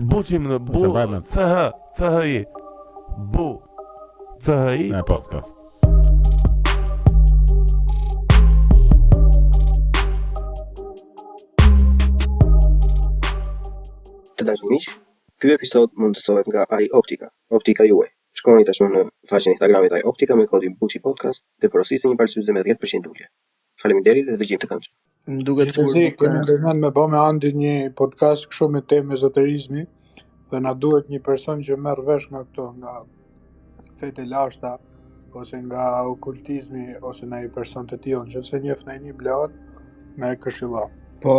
Buçim në bu CHI. Bu CHI podcast. Të dashur miq, ky episod mundësohet nga AI Optika, optika juaj. Shkoni tashmë në faqen e Instagramit AI Optika me kodin Buçi Podcast dhe porosisni një palësyze me 10% ulje. Faleminderit dhe dëgjim të këndshëm. Më duket sikur kemi ndërmend me bë me Andi një podcast kështu me temë ezoterizmi dhe na duhet një person që merr vesh nga këto, nga fetë lashta ose nga okultizmi ose ndaj person të tillë, nëse njeh ndaj një blot me këshilla. Po,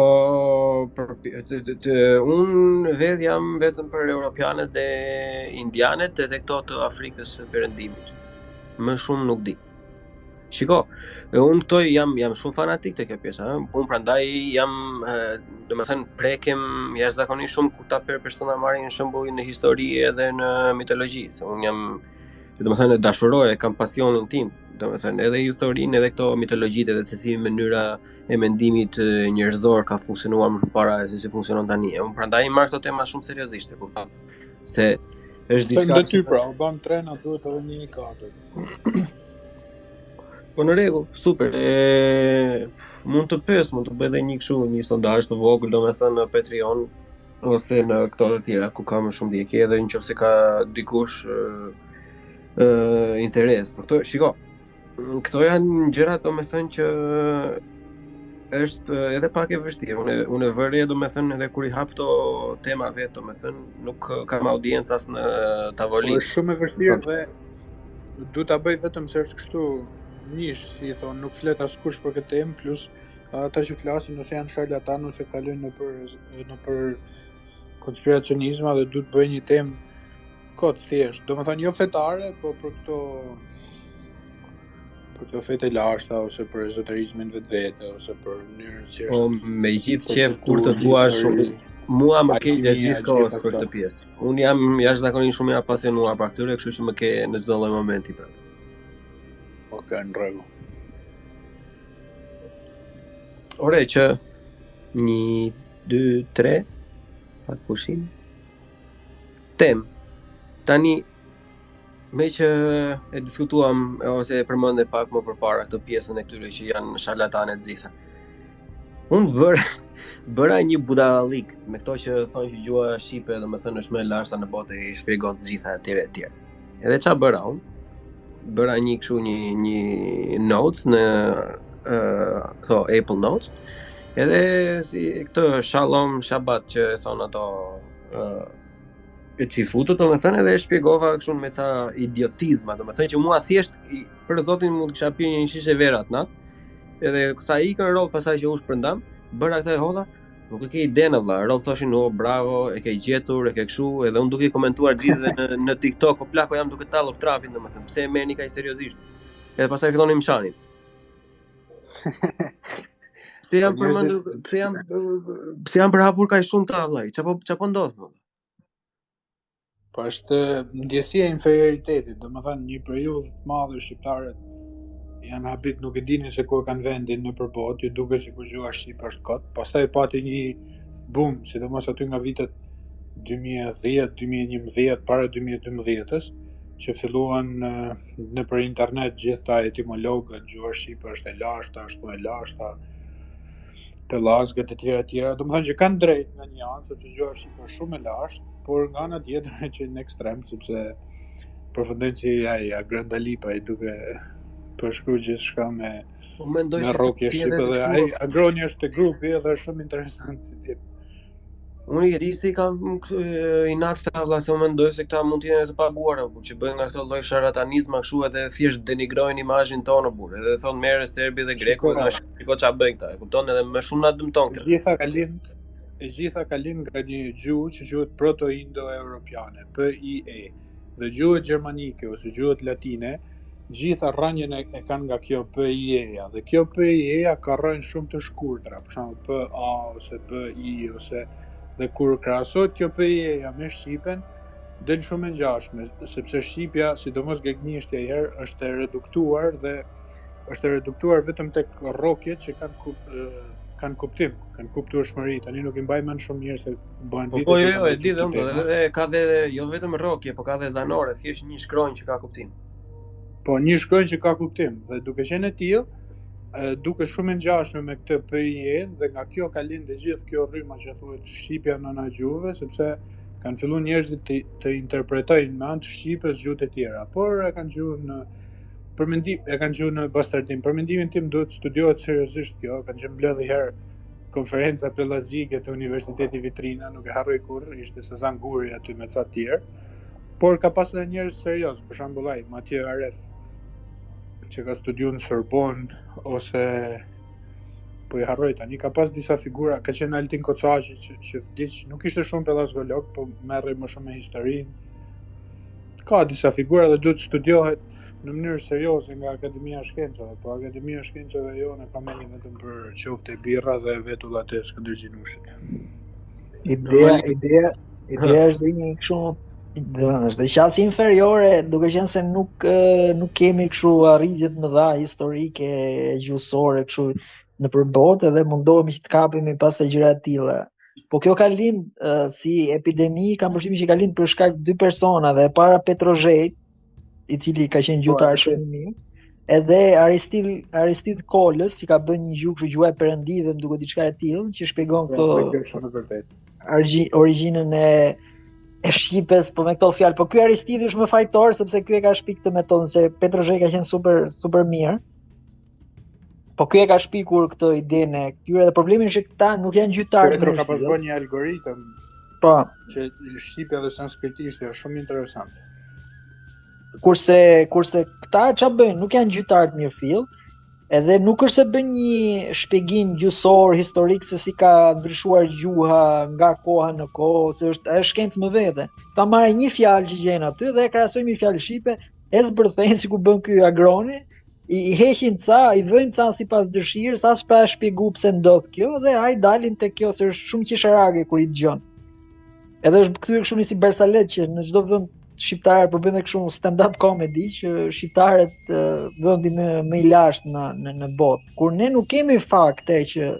unë vetë jam vetëm për europianët dhe indianët dhe këto të Afrikës së Perëndimit. Më shumë nuk di. Shiko, unë këto jam shumë fanatik të kjo pjesa, unë prandaj jam, domethënë prekem jashtëzakonisht shumë kur ta persona marrin shembull në histori edhe në mitologji, se unë jam, domethënë dashuroj, kam pasionin tim, domethënë edhe historinë edhe këto mitologjitë edhe se si mënyra e mendimit njerëzor ka funksionuar më parë se si funksionon tani. Unë prandaj marr këto tema shumë seriozisht, e kupton? Se është diçka. Ty pra, u bëm trena duhet edhe një 4. Po në rregull, super. Mund të bëj edhe një kështu, një sondazh të vogël, domethënë në Patreon ose në këto të tjera ku ka më shumë djegje, edhe nëse ka dikush interes. Por këto, shiko, këto janë gjëra domethënë që është edhe pak e vështirë. Unë vëre domethënë edhe kur I hap këto tema vetë, domethënë nuk kam audiencë as në tavolinë. Është shumë e vështirë dhe du ta bëj vetëm se është kështu nish, si I thon, nuk flet askush për këtë temë, plus ata që flasin ose janë sharlatan ose kalojnë në për konspiracionizma dhe du të bëj një temë kot thjesht. Domethënë jo fetare, po për këto fete lashta ose për ezoterizmin vetvete ose për mënyrën si është. Po me gjithë qef kur të thua shumë, mua më ke gjatë gjithë kohës për këtë pjesë. Unë jam jashtëzakonisht shumë I apasionuar për këtyre, kështu që më ke në çdo lloj momenti pra. Okej, në rregull. Ore që 1, 2, 3 pak pushim. Tani me që e diskutuam ose e përmendë pak më përpara këtë pjesën e këtyre që janë sharlatane të gjitha. Unë bëra një budallik me këto që thonë që gjua shqipe domethënë është më e lashta në botë I shpjegon të gjitha etj. Edhe ç'a bëra unë? Bëra një kështu një notes në këto Apple Notes. Edhe si këtë Shalom Shabbat që thonë ato e çifutut, domethënë edhe e shpjegova kështu me ca idiotizma, domethënë që mua thjesht për zotin mund të kisha pirë një shishe vera atë natë. Edhe sa ikën rob pasaj që u shpërndam, bëra këtë e hodha, nuk e ke ide vëlla. Rob thoshin, "O bravo, e ke gjetur, e ke kështu", edhe unë duke komentuar gjithë në TikTok, o plako jam duke tallur trapin, domethënë, pse e merrni kaq seriozisht. Edhe pastaj fillonin më shanin. Pse jam përmendur, pse jam përhapur kaq shumë ta vëllai. Çapo ndodh më? Po është ndjesia e inferioritetit, domethënë një periudhë të madhe shqiptarët janë habit, nuk e dinin se ku kanë vendin në përbot, ju duke sikur gjua shqipe është kot. Pastaj pati një boom, sidomos aty nga vitet 2010, 2011, para 2012-s, që filluan nëpër internet gjithta etimologët, gjua shqipe është e lashta, është më e lashta, pellazgët e tjera. Domethënë që kanë drejt në një anë, sepse gjua shqipe është shumë e lashtë, por nga ana tjetër që në ekstrem, sepse përfundojnë si Agrandalipa I duke përshkruaj gjithçka me rrokje shqipe dhe ai Agroni është te grupi dhe është shumë interesant si tip. Unë e di se kam inat ta vëlla se mendoj se këta mund të jenë të paguara, por që bëjnë nga këto lloj sharlatanizma kështu edhe thjesht denigrojnë imazhin tonë burr. Edhe thon merre serbi dhe greku, na shiko ç'a bëjnë këta. E kupton edhe më shumë na dëmton kjo. E gjitha ka lind nga një gjuhë që quhet proto-indo-europiane, PIE, dhe gjuhët gjermanike ose gjuhët latine, gjitha rrënjën e kanë nga kjo PIE-ja, dhe kjo PIE-ja ka rrënjë shumë të shkurtra, për shembull PA ose PI ose dhe kur krahasohet kjo PIE-ja me shqipen, del shumë e ngjashme, sepse shqipja, sidomos gegnishtja herë, është e reduktuar vetëm tek rrokjet që kanë kanë kuptim, kanë kuptueshmëri. Tani nuk I mbaj mend shumë mirë se bëhen vite. Po jo, e di dhe ka dhe jo vetëm rrokje, po ka dhe zanore, thjesht një shkronjë që ka kuptim. Po një shkronjë që ka kuptim dhe duke qenë e tillë, duke shumë e ngjashme me këtë PIE dhe nga kjo ka lindë gjithë kjo rrymë që thuhet shqipja nëna gjuhëve, sepse kanë filluar njerëzit të interpretojnë me anë të shqipës gjuhët e tjera, por e kanë gjuhën në bastardim. Për mendimin tim duhet studiohet seriozisht kjo, kanë qenë mbledhë herë konferenca pellazike të Universiteti Vitrina, nuk e harroj kurrë, ishte Sezan Guri aty me ca të tjerë, por ka pasur edhe njerëz serioz, për shembull ai Mathieu Aref, që ka studiuar në Sorbonne ose po I harroj tani, ka pas disa figura, ka qenë Altin Kocaqi që vdiq, nuk ishte shumë pellazgolog, po merrej më shumë me historinë. Ka disa figura dhe duhet studiohet në mënyrë serioze nga Akademia e Shkencave, po Akademia e Shkencave jone ka marrë vetëm për qoftë e birra dhe vetullat e Skënderxhi Gjinushit. Ideja është një kështu, është qasë inferiore, duke qenë se nuk kemi kështu arritje të mëdha historike, gjuhësore kështu nëpër botë dhe mundohemi që të kapemi pas e gjëra të tilla. Po kjo ka lind si epidemi, kam përshtypjen që ka lind për shkak të dy personave, para Petrozhejt, I cili ka qenë gjuhëtar shumë I mirë, edhe Aristid Kolës, që ka bën një gjuhë kështu gjuha e perëndive, më duket diçka e tillë, që shpjegon këto origjinën e shqipes, po me këto fjalë. Po ky Aristidi është më fajtor sepse ky e ka shpik këtë metodën, se Petrozhej ka qenë super mirë. Po ky e ka shpikur këtë idenë e këtyre dhe problemi është që këta nuk janë gjyqtarë. Petro ka pas bërë një algoritëm. Po, që shqipja dhe sanskritisht është shumë interesant. Kurse këta çfarë bëjnë? Nuk janë gjyqtarë të mirë fill, edhe nuk është se bën një shpjegim gjuhësor historik se si ka ndryshuar gjuha nga koha në kohë, se është shkencë më vete. Ta marrin një fjalë që gjen aty dhe e krahasojmë një fjalë shqipe, e zbërthejnë sikur bën ky agroni, I heqin ca, I vëjnë ca sipas dëshirës, as pra shpjegu pse ndodh kjo dhe ai dalin te kjo se është shumë qesharake kur I dëgjon. Edhe është kthyer kështu si Bersalet që në çdo vend shqiptar po bën kështu stand-up comedy që shqiptarët vendi më I lashtë në botë. Kur ne nuk kemi fakte që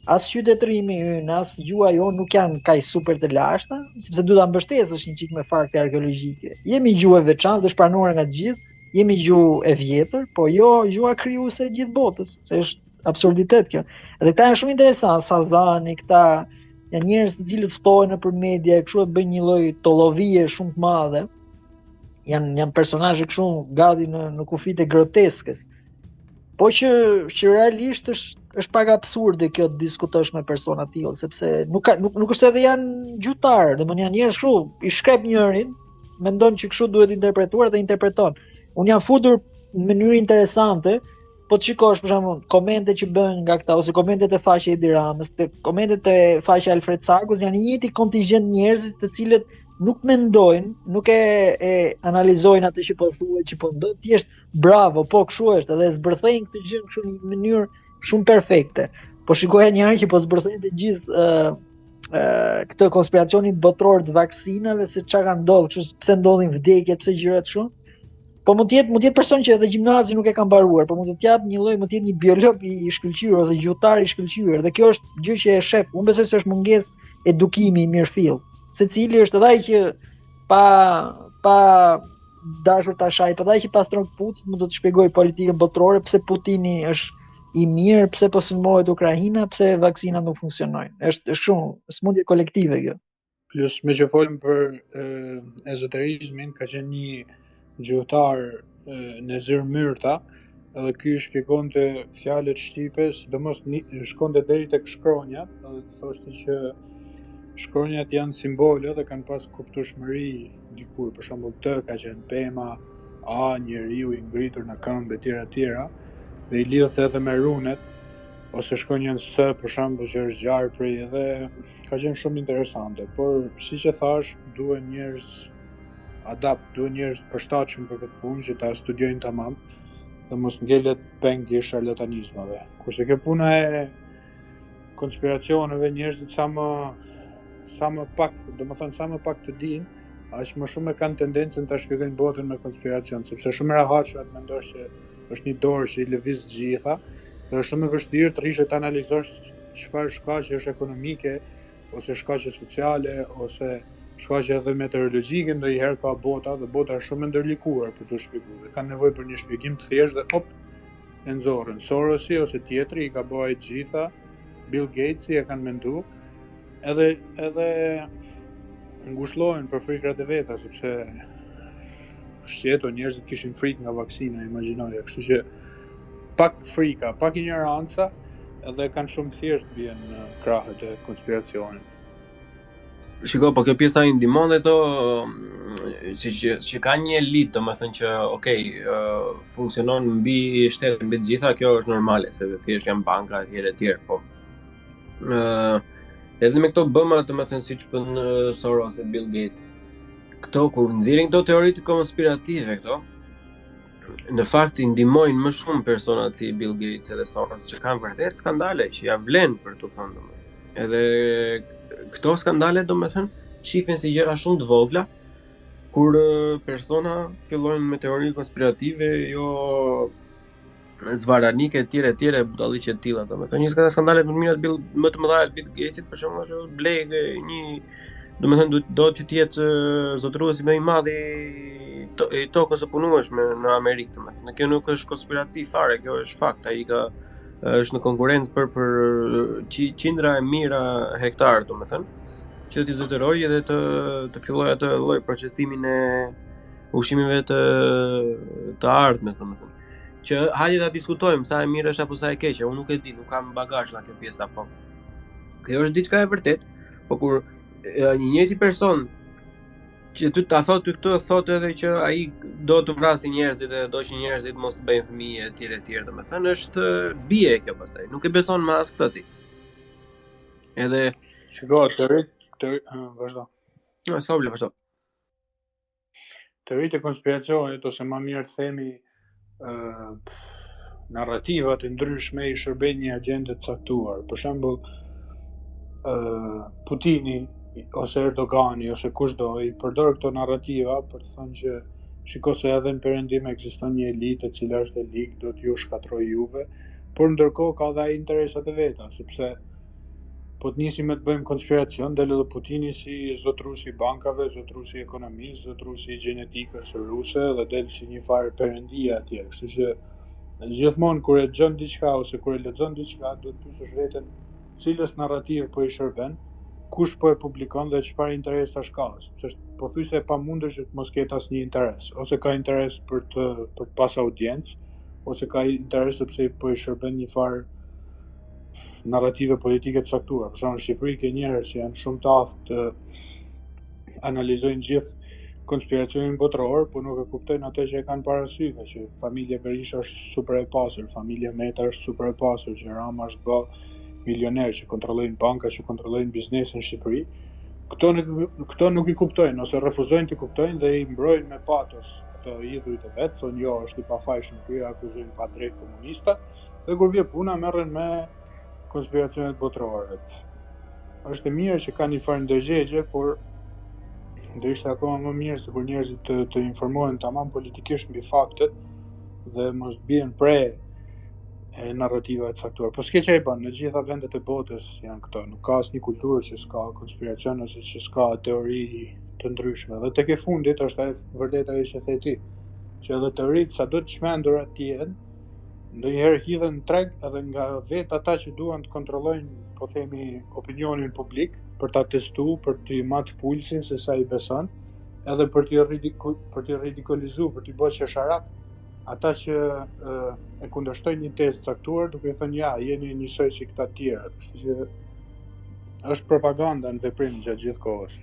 as qytetërimi ynë, as gjuha jonë nuk janë kaq super të lashta, sepse duhet ta mbështesësh një çik me fakte arkeologjike. Jemi gjuhë e veçantë, është pranuar nga të gjithë. Jemi gjuhë e vjetër, po jo gjuha krijuese e gjithë botës, se është absurditet kjo. Edhe këta janë shumë interesant, Sazani, këta janë njerëz të cilët ftohen nëpër media, kështu e bëjnë një lloj tollovie shumë të madhe. Janë personazhe kështu gati në kufit e groteskës. Po që realisht është pak absurde kjo të diskutosh me persona të tillë, sepse nuk është edhe janë gjyqtarë, domethënë janë njerëz kështu, I shkrep njërin, mendon që kështu duhet interpretuar dhe interpreton. Unë jam futur në mënyrë interesante, po të shikosh për shembull komente që bën nga këta ose komentet e faqe Edi Ramës, komentet e faqe Alfred Sakos janë një njëjti kontingjent njerëzish të cilët nuk mendojnë, nuk e analizojnë atë që po thuhet, që po ndodh, thjesht bravo, po kështu është, edhe zbërthejnë këtë gjë kështu në një mënyrë shumë perfekte. Po shikoja një herë që po zbërthejnë të gjithë këtë konspiracionin botror të vaksinave, se çka ka ndodhur, kështu pse ndodhin vdekjet, pse gjërat kështu. Po mund të jetë person që edhe gjimnazi nuk e ka mbaruar, por mund të jap një lloj, mund të jetë një biolog I shkëlqyer ose gjyqtar I shkëlqyer, dhe kjo është gjë që e shef. Unë besoj se është mungesë edukimi I mirëfill. Secili është edhe ai që pa dashur ta shaj, po ai që pastron kputucët mund të shpjegoj politikën botërore, pse Putini është I mirë, pse po sulmohet Ukraina, pse vaksinat nuk funksionojnë. Është shumë smundje kolektive kjo. Plus me që folëm për ezoterizmin, ka qenë një gjuhëtar Nezir Myrta, edhe ky shpjegonte fjalët shqipe, sidomos shkonte deri tek shkronjat, edhe thoshte që shkronjat janë simbole dhe kanë pas kuptueshmëri dikur, për shembull T ka qenë pema, A njeriu I ngritur në këmbë etj, dhe I lidhet edhe me runet, ose shkronjën S për shembull që është gjarë prej, dhe ka qenë shumë interesante, por siç e thash, duhen njerëz adapt, duhen njerëz të përshtatshëm për këtë punë që ta studiojnë tamam dhe mos ngelet peng I sharlatanizmave. Kurse kjo puna e konspiracioneve, njerëzit sa më pak, domethënë sa më pak të dinë, aq më shumë kanë tendencën ta shpjegojnë botën me konspiracion, sepse shumë rahatshëm të mendosh që është një dorë që I lëviz gjitha, dhe është shumë e vështirë të rish të analizosh çfarë shkaqe është ekonomike, ose shkaqe sociale, ose shkaqe edhe meteorologjike, ndonjëherë ka bota dhe bota është shumë e ndërlikuar për të shpjeguar. Dhe kanë nevojë për një shpjegim të thjeshtë dhe e nxorën. Sorosi ose tjetri i ka bëjë të gjitha, Bill Gatesi e kanë mendu, edhe ngushëllohen për frikrat e veta, sepse shqeto njerëzit kishin frikë nga vaksina, imagjinoje, kështu që pak frika, pak ignoranca, edhe kanë shumë thjesht bien në krahët e konspiracionit. Shiko, po kjo pjesa i ndihmon dhe to që ka një elitë, domethënë që funksionon mbi shtetin, mbi të gjitha, kjo është normale, se thjesht janë banka etj, po edhe me këto bëma, domethënë siç bën Soros e Bill Gates, këto kur nxjerrin këto teoritë konspirative këto, në fakt i ndihmojnë më shumë personat si Bill Gates edhe Soros që kanë vërtet skandale që ja vlen për të thënë domethënë. Edhe këto skandale domethënë shifen si gjëra shumë të vogla kur persona fillojnë me teori konspirative jo zvaranike etj, budalliqe të tilla domethënë. Një skandale më të mëdha të Bill Gatesit për shembull është blej një domethënë do që të jetë zotëruesi më i madh i tokës së punueshme në Amerikë domethënë. Kjo nuk është konspiraci fare, kjo është fakt. Ai është në konkurrencë për qindra e mira hektar domethënë, që t'i zotërojë edhe të fillojë atë lloj procesimin e ushqimeve të ardhmes domethënë. Që hajde ta diskutojmë sa e mirë është apo sa e keqe, unë nuk e di, nuk kam bagazh nga kjo pjesa, po kjo është diçka e vërtet, po kur një njëjti person që ty ta thotë këtë, thotë edhe që ai do të vrasë njerëzit dhe do që njerëzit mos të bëjnë fëmijë etj, domethënë është bie kjo pastaj, nuk e beson më as këtë ti. Edhe shiko, vazhdo. Jo, vazhdo. Teoritë e konspiracionit, ose më mirë të themi narrativat e ndryshme i shërbejnë një agjende të caktuar. Për shembull, Putini ose Erdogani ose kushdo i përdor këto narrativa për të thënë që shiko se edhe në perëndim ekziston një elitë e cila është e ligë, do t'ju shkatrojë juve, por ndërkohë ka dhe ai interesat e veta, sepse po të nisim të bëjmë konspiracion, del edhe Putini si zotruesi i bankave, zotruesi i ekonomisë, zotruesi i gjenetikës ruse dhe del si një farë perëndia atje. Kështu që gjithmonë kur e dëgjon diçka ose kur e lexon diçka, duhet të pyesësh veten cilës narrativ po i shërben, kush po e publikon dhe çfarë interesash ka, sepse është pothuajse e pamundur që të mos ketë asnjë interes, ose ka interes për të pas audiencë, ose ka interes sepse po i shërben një farë narrative politike të caktuara. Për shembull, në Shqipëri ke njerëz që janë shumë të aftë të analizojnë gjithë konspiracionin botror, por nuk e kuptojnë atë që e kanë parasysh, që familja Berisha është super e pasur, familja Meta është super e pasur, që Rama është bë milioner, që kontrollojnë banka, që kontrollojnë biznesin në Shqipëri. Këto nuk i kuptojnë ose refuzojnë të kuptojnë dhe i mbrojnë me patos të idhujt e vet, thonë jo, është i pafajshëm ky, akuzojnë pa drejt komunista, dhe kur vjen puna merren me konspiracionet botrore. Është e mirë që ka një farë ndërgjegje, por do ishte akoma më mirë se kur njerëzit të informohen tamam politikisht mbi faktet dhe mos bien pre e narrativa e caktuar. Po s'ke që i bën, në gjitha vendet e botës janë këto. Nuk ka asnjë kulturë që s'ka konspiracion ose që s'ka teori të ndryshme. Dhe tek e fundit është vërtet ajo që the ti, që edhe teoritë sa do të çmendura të jenë, ndonjëherë hidhen në treg edhe nga vetë ata që duan të kontrollojnë, po themi, opinionin publik, për ta testuar, për t'i marrë pulsin se sa i beson, edhe për t'i ridikulizuar, për t'i bërë qesharak ata që e kundërshtojnë një tezë caktuar, duke thënë ja, jeni njësoj si këta të tjerë. Kështu që është propaganda në veprim gjatë gjithë kohës.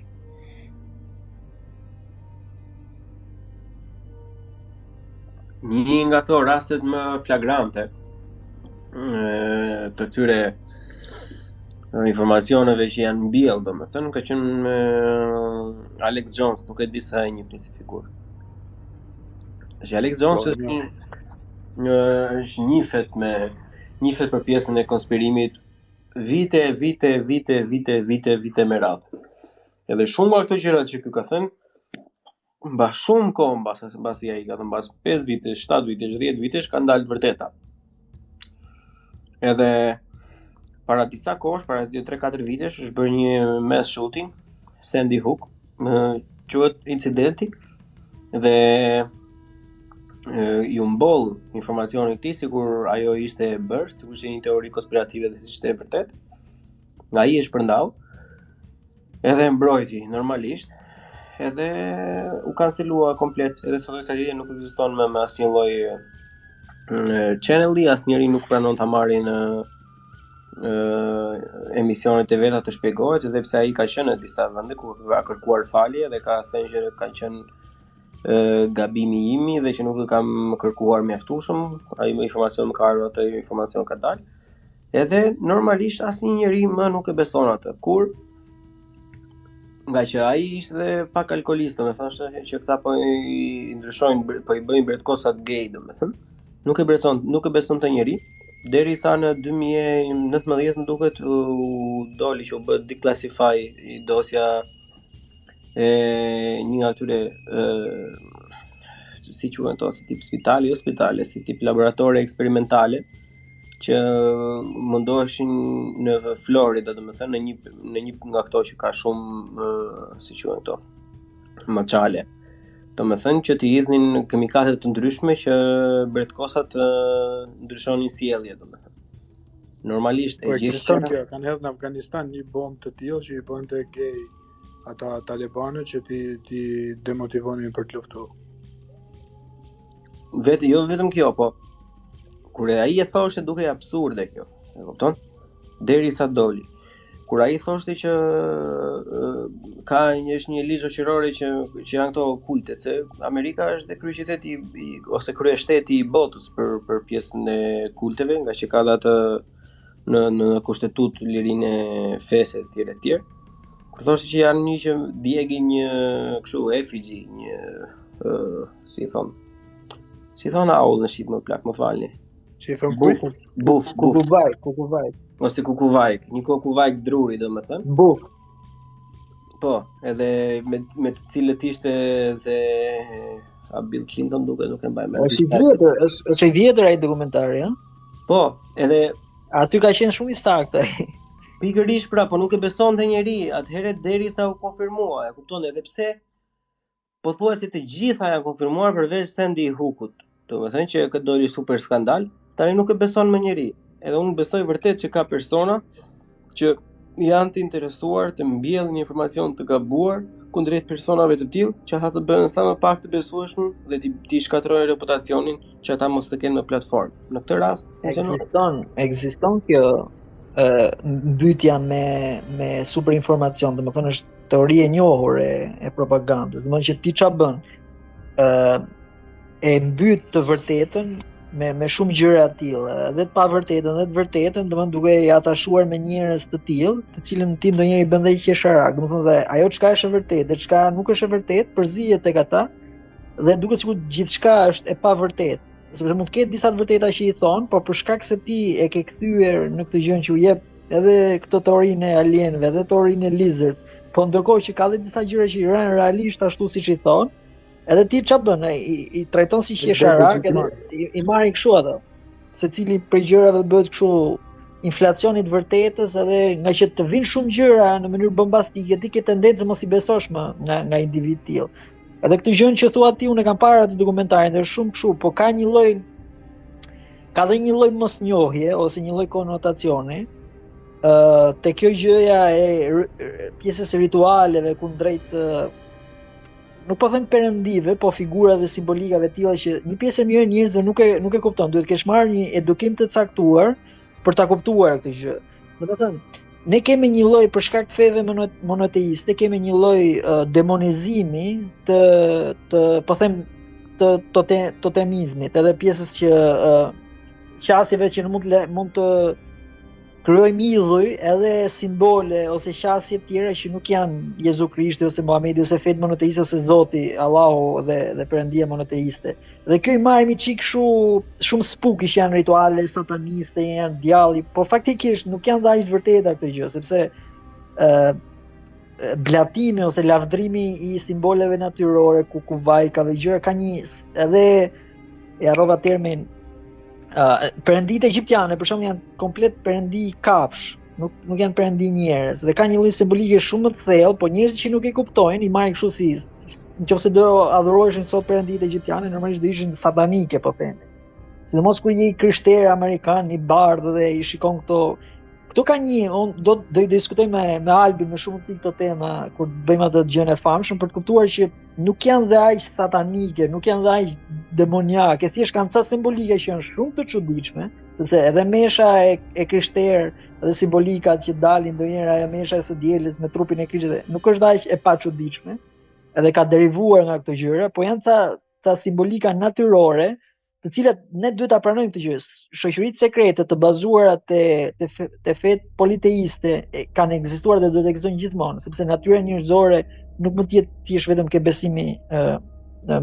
Një nga këto rastet më flagrante të këtyre informacioneve që janë mbjellë, domethënë, ka qenë Alex Jones, nuk e di sa e njihni si figurë. Alex Jones është njihet për pjesën e konspirimit vite me radhë. Edhe shumë nga këto gjërat që ky ka thënë, mbas shumë kohë mbasi ai ka thënë, mbas 5 vite, 7 vite, 10 vitesh kanë dalë vërteta. Edhe para disa kohësh, para 3-4 vitesh, është bërë një mass shooting, Sandy Hook, quhet incidenti dhe ju mboll informacioni i këtij sikur ajo ishte e bërë, sikur ishte një teori konspirative dhe si ishte e vërtet. Ai e shpërndau, edhe e mbrojti normalisht, edhe u cancelua komplet, edhe sot kësaj ditë nuk ekziston me asnjë lloj channeli, asnjëri nuk pranon ta marrin emisionet e veta të shpjegohet, edhe pse ai ka qenë në disa vende ku ka kërkuar falje dhe ka thënë që ka qenë gabimi imi dhe që nuk e kam kërkuar mjaftueshëm, ai informacion më ka ardhur, atë informacion ka dalë. Edhe normalisht asnjë njeri më nuk e beson atë. Kur nga që ai ishte dhe pak alkoolist, domethënë që këta po i ndryshojnë, po i bëjnë bretkosat gay, domethënë. Nuk e beson të njeri, derisa në 2019 më duket u doli që u bë declassify i dosja e një nga këtyre si quhen to, si tip spitale, si tip laboratore eksperimentale që mundoheshin në Florida, domethënë në një nga këto që ka shumë si quhen to, maçale. Domethënë që të hidhnin kemikale të ndryshme që bretkosat ndryshonin sjellje, domethënë. Normalisht e gjithë kjo kanë hedhur në Afganistan një bombë të tillë që i bënte gay ata talibanët që ti demotivonin për të luftuar. Jo vetëm kjo, po kur ai e thoshte dukej absurde kjo, e kupton? Derisa doli. Kur ai thoshte që është një ligj shoqërore që janë këto okulte, se Amerika është dhe kryeqyteti ose kryeshteti i botës për pjesën e kulteve, nga që ka dhe atë në kushtetut lirinë e fesë etj etj. Kur thoshte që janë një që djegin një kështu effigy, një si thon aull në shqip më plak, më falni. Si thon kujt? Buf. Kukuvajk. Ose kukuvajk, një kukuvajk druri domethënë. Buf. Po, edhe me të cilët ishte dhe Bill Clinton duke nuk e mbaj mend. Është i vjetër ai dokumentari, ëh? Po, edhe aty ka qenë shumë i saktë. Pikërisht pra, po nuk e besonte njeri, atëherë derisa u konfirmua, e kupton, edhe pse pothuajse të gjitha janë konfirmuar përveç Sandy Hookut. Domethënë që këtë doli super skandal, tani nuk e beson më njeri. Edhe unë besoj vërtet që ka persona që janë të interesuar të mbjellin një informacion të gabuar kundrejt personave të tillë, që ata të bëhen sa më pak të besueshëm dhe ti shkatrojnë reputacionin që ata mos të kenë në platformë. Në këtë rast ekziston kjo mbytja me super informacion, domethënë është teori e njohur e propagandës, domethënë që ti çfarë bën? E mbyt të vërtetën me shumë gjëra të tilla, edhe të pavërtetën, edhe të vërtetën, domethënë duke i atashuar me njerëz të tillë, të cilën ti ndonjëherë i bën dhe qesharak, domethënë dhe ajo çka është e vërtetë dhe çka nuk është e vërtetë përzihet tek ata dhe duket sikur gjithçka është e pavërtetë. Sepse mund të ketë disa të vërteta që i thon, por për shkak se ti e ke kthyer në këtë gjë që u jep edhe këtë teorinë e alienëve, edhe teorinë e lizard, po ndërkohë që ka edhe disa gjëra që i rënë realisht ashtu siç i thon. Edhe ti ç'a bën? I trajton si qesharak, edhe i marrin kështu ato. Secili prej gjërave bëhet kështu inflacioni të vërtetës, edhe nga që të vinë shumë gjëra në mënyrë bombastike, ti ke tendencë mos i besosh më nga individ tillë. Edhe këtë gjën që thua ti, unë kam parë atë dokumentarin, është shumë kështu, po ka dhe një lloj mosnjohje ose një lloj konotacioni te kjo gjëja e pjesës ritualeve kundrejt nuk po them perëndive, po figura dhe simbolikave tilla që një pjesë e mirë e njerëzve nuk e kupton. Duhet të kesh marrë një edukim të caktuar për ta kuptuar këtë gjë. Domethënë, ne kemi një lloj për shkak të feve monoteiste, kemi një lloj demonizimi të po them të totemizmit, edhe pjesës që qasjeve që mund të krijojmë idhuj edhe simbole ose qasje të tjera që nuk janë Jezu Krishti ose Muhamedi ose fetë monoteiste ose Zoti Allahu dhe Perëndia monoteiste. Dhe kjo i marrim i çik shumë spukish, janë rituale sataniste, janë djalli, por faktikisht nuk janë dashur vërteta këtë gjë, sepse blatimi ose lavdrimi i simboleve natyrore, kukuvajkave, gjëra ka një edhe e harrova termin perëndit egjiptiane për shembull janë komplet perëndi kafsh, nuk janë perëndi njerëz dhe ka një lloj simbolike shumë të thellë, po njerëzit që nuk e kuptojnë i marrin kështu si nëse do adhuroheshin sot perëndit egjiptianë, normalisht do ishin satanike po themi. Sidomos kur je i krishterë amerikan, i bardhë dhe i shikon këto ka një, do i diskutoj me Albin me shumë këto tema kur bëjmë atë gjën e famshëm për të kuptuar që nuk janë dhe aq satanike, nuk janë dhe aq demoniake, thjesht kanë ca simbolika që janë shumë të çuditshme, sepse edhe mesha e krishterë dhe simbolikat që dalin ndonjëherë ajo mesha e së dielës me trupin e Krishtit nuk është aq e paçuditshme, edhe ka derivuar nga këto gjëra, po janë ca simbolika natyrore të cilat ne duhet ta pranojmë këtë gjë. Shoqëritë sekrete të bazuara te fetë politeiste kanë ekzistuar dhe duhet të ekzistojnë gjithmonë, sepse natyra njerëzore nuk mund të jetë thjesht vetëm ke besimi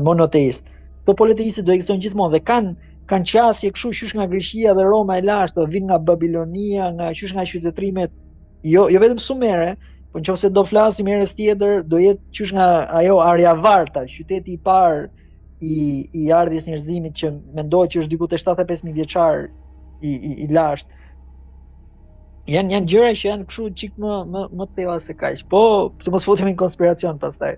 monoteist. Këto politeiste do ekzistojnë gjithmonë dhe kanë qasje kështu qysh nga Greqia dhe Roma e lashtë, vijnë nga Babilonia, nga qytetrimet jo vetëm sumere, po nëse do flasim herës tjetër do jetë qysh nga ajo Aryavarta, qyteti i parë i ardhjes njerëzimit që mendohet që është diku te 75.000 vjeçar i lashtë. Janë gjëra që janë kështu çik më të thella se kaq. Po, pse mos futemi në konspiracion pastaj.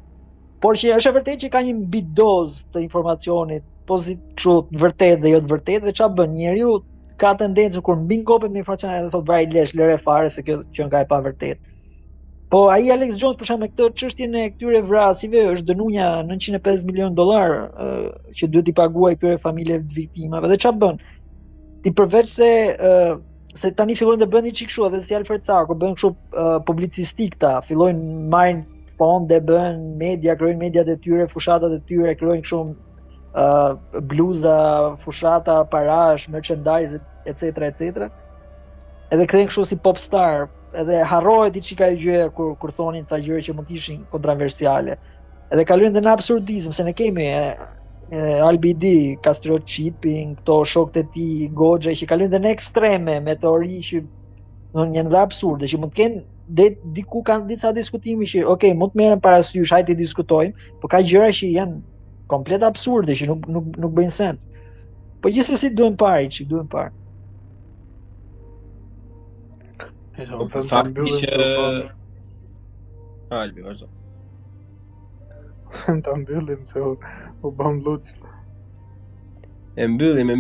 Por që është e vërtetë që ka një mbi dozë të informacionit, kështu të vërtetë dhe jo të vërtetë, dhe çfarë bën njeriu ka tendencën kur mbin kopën me informacion edhe thotë vaj lesh lëre fare se kjo që nga e pa vërtetë. Po ai Alex Jones për shkak me këtë çështjen e këtyre vrasjeve është dënuar $950 milion që duhet i paguaj këtyre familjeve të viktimave. Dhe çfarë bën? Ti përveç se tani fillojnë të bëni çik kështu edhe si Alfred Sako, bën kështu publicistik ta, fillojnë marrin fonde, bën media, krijojnë mediat e tyre, fushatat e tyre, krijojnë kështu bluza, fushata, parash, merchandise, etc. Edhe kthehen kështu si popstar. Edhe harrohet i çika gjëja kur thonin ca gjëra që mund të ishin kontroversiale. Edhe kalojnë dhe në absurdizëm, se ne kemi Albidi, Castro Shipping, këto shokët e tij, Goxha që kalojnë dhe në ekstreme me teori që janë dhe absurde, që mund të kenë diku kanë dica diskutimi që mund të merren parasysh, hajde të diskutojmë, por ka gjëra që janë komplet absurde që nuk bëjnë sens. Po gjithsesi duhen parë. Fakti që Albi, vazhdo. Ta mbyllim se u bëm luc. E mbyllim,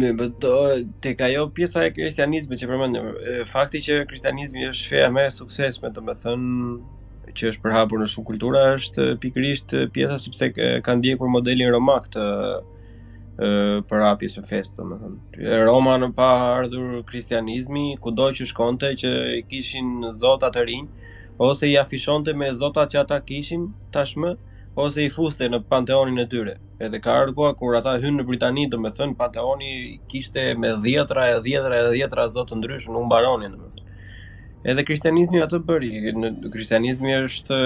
tek ajo pjesa e kristianizmit që përmendëm, fakti që kristianizmi është feja më e suksesshme, domethënë që është përhapur në shumë kultura, është pikërisht pjesa sepse ka ndjekur modelin romak të përhapjes së fesë, domethënë. Roma në pa ardhur kristianizmi, kudo që shkonte që kishin zota të rinj, ose i afishonte me zotat që ata kishin tashmë, ose i fuste në panteonin e tyre. Edhe ka ardhur kur ata hynë në Britani, domethënë panteoni kishte me dhjetra zotë të ndryshëm, nuk mbaronin domethënë. Edhe kristianizmi atë bëri. Kristianizmi është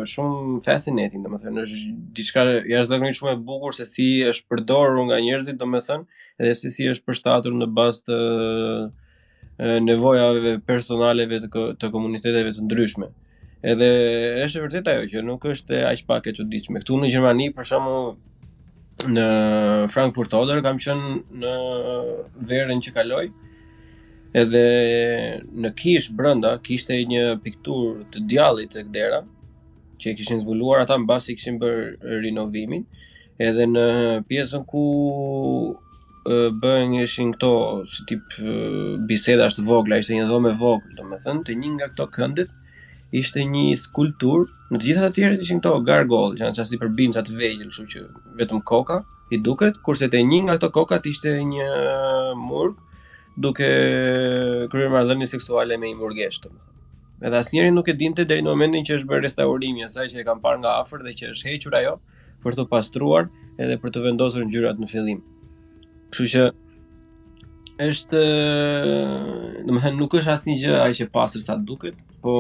shumë fascinating, domethënë është diçka jashtëzakonisht shumë e bukur se si është përdorur nga njerëzit, domethënë, edhe se si është përshtatur në bazë të nevojave personaleve të komuniteteve të ndryshme. Edhe është e vërtetë ajo që nuk është aq pak e çuditshme. Këtu në Gjermani, për shembull, në Frankfurt Oder kam qenë në verën që kaloi. Edhe në kish brenda kishte një pikturë të djallit tek dera që e kishin zbuluar ata mbasi kishin bërë rinovimin. Edhe në pjesën ku bëheshin këto si tip bisedash të vogla, ishte një dhomë e vogël, domethënë, te një nga këto këndet ishte një skulptur, në të gjitha të tjerët ishin këto gargoll, që janë çasti për binca të vegjël, kështu që vetëm koka i duket, kurse te një nga këto kokat ishte një murg duke kryer marrëdhënie seksuale me një murgesh, domethënë. Edhe asnjëri nuk e dinte deri në momentin që është bërë restaurimi i asaj, që e kanë parë nga afër dhe që është hequr ajo për të pastruar edhe për të vendosur ngjyrat në fillim. Kështu që është, domethënë nuk është asnjë gjë aq e pastër sa duket, po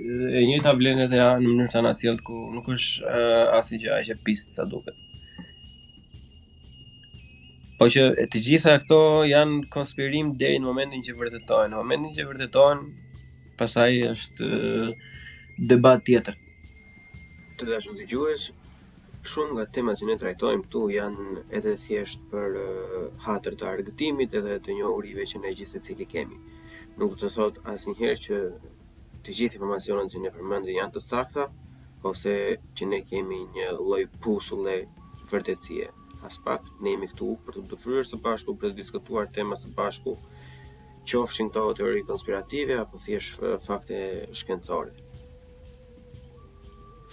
e njëjta vlen edhe në mënyrë të anasjellët ku nuk është asnjë gjë aq e pistë sa duket. Po që të gjitha këto janë konspirim deri në momentin që vërtetohen. Në momentin që vërtetohen, pastaj është debat tjetër. Të dashur dëgjues, shumë nga temat që ne trajtojmë këtu janë edhe thjesht për hatër të argëtimit edhe të njohurive që ne gjithsecili kemi. nuk do të thot asnjëherë që të gjithë informacionet që ne përmendim janë të sakta, ose që ne kemi një lloj pusulle vërtetësie. As pak, ne jemi këtu për të ndërfryrë së bashku, për të diskutuar tema së bashku, qofshin këto teori konspirative apo thjesht fakte shkencore.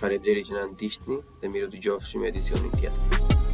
Faleminderit që na ndiqni dhe miru dëgjofshim në edicionin tjetër.